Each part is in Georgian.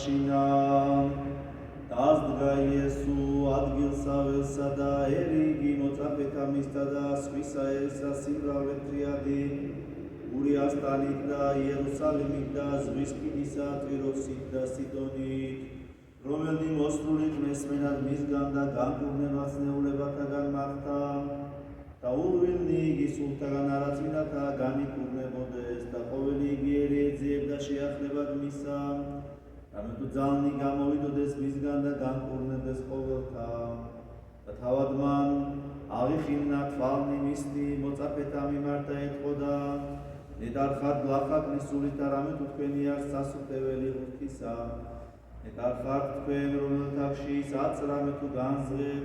საშინა დაზდგა იესო ადგილსაველსა და ერიგი მოწაფეთა მისთა და სხვისა ესა სიმრავლე თრიადი ურიასტანით და იერუსალიმით და ზღვის კიდისა ტიროსით და სიდონით რომელნი მოსრულით მესმენად მისგან და განკურნებას ნეულებათაგან მაღთა და ურვილნი იგი სულთაგან არაწმინდათა განიკურნებოდეს და ყოველი იგი ეძიებდა შეახლებად მისა რამე თუ ძალნი გამოვიდოდეს მისგან და განკურნებდეს ყოველთა და თავად მან აღიხილნა თვალნი მისნი მოწაფეთა მიმართა ეთყოდა ნეტარხად გლახაკნი სულით რამე თუ თქვენი არ სასუფეველი ღვთისა ნეტარხად თქვენ რომელთაგში აწრამე თუ განზღებ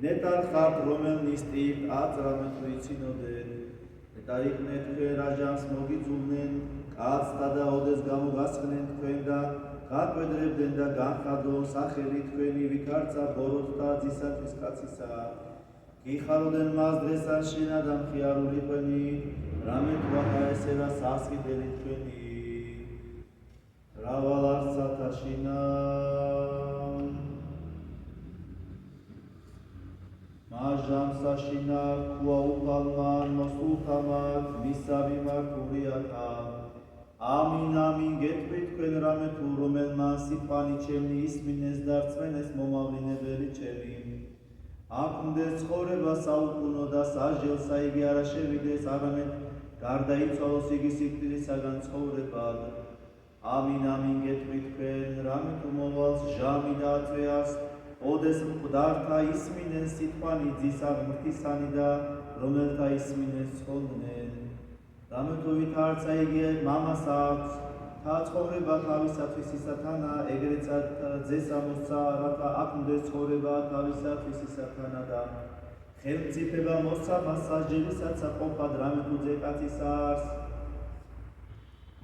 ნეტარხად რომელნის ტირთ აწრამე თუ იცინოდეთ ნეტარიხნე თქვენ რაჟანს მოგიძულნენ კაცთა და ოდეს გამოგასხნენ თქვენ და გაკვედრებდნენ და განხადონ სახელი თქვენი ვიქარცა ბოროტთა ძისათვის კაცისა გიხაროდნენ მას დღესან შენა და მხიარული ყვენი რამე თქვა ესერა სასყიდელი თქვენი რავალ არცათა შინა მაჟამსაშინა ქუა უფალმან მოსულთამად მისა მიმართულიათა ამინ ამინ გეტყვით თქვენ რამე თუ რომელმა სიყვანი ჩემი ისმინეს და რწმენეს მომავლინებელი ჩემი აქ მდეს ცხოვრება საუკუნო და სასჯელსა იგი არა შევიდეს არამედ გარდაიცვალოს იგი სიკვდილისაგან ცხოვრებად ამინ ამინ გეტყვით თქვენ რამე თუ მოვალს ჟამი და აწვეას ოდეს მკვდართა ისმინენ სიტყვანი ძისა ღმრთისანი და რომელთა ისმინეს ცხონდნენ რამე თუ ვითარცა იგი მამას აქვს თა ცხოვრება თავისათვის ისათანა ეგრეცად ძესა მოსცა რათა აქ მდეს ცხოვრება თავისათვის ისათანა და ხელმწიფება მოსცა მას სასჯელისაცა ყოფად რამე თუ ძეკაცის არს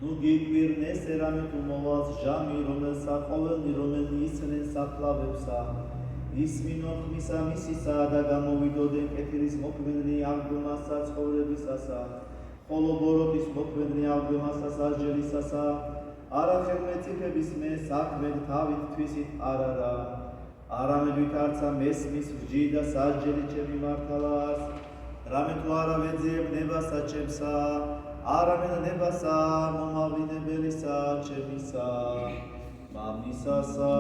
ნუ გიკვირნეს რამე თუ მოვალს ჟამი რომელსა ყოველნი რომელნი ისხნენ საფლავებსა ისმინო ხმისა მისისა და გამოვიდოდნენ კეთილის მოქმედნი აღდგომასა ცხოვრებისასა ხოლო ბოროტის მოქმედნი აღდგომასა სასჯელისასა არა ხელმეწიფების მე საქმედ თავით თვისით არარა არამედ ვითარცა მესმის ვჯი და სასჯელი ჩემი მართალას რამე თუ არა ვეძიებ ნებასა ჩემსა არამედ ნებასა მომავლინებელისა ჩემისა მამისასა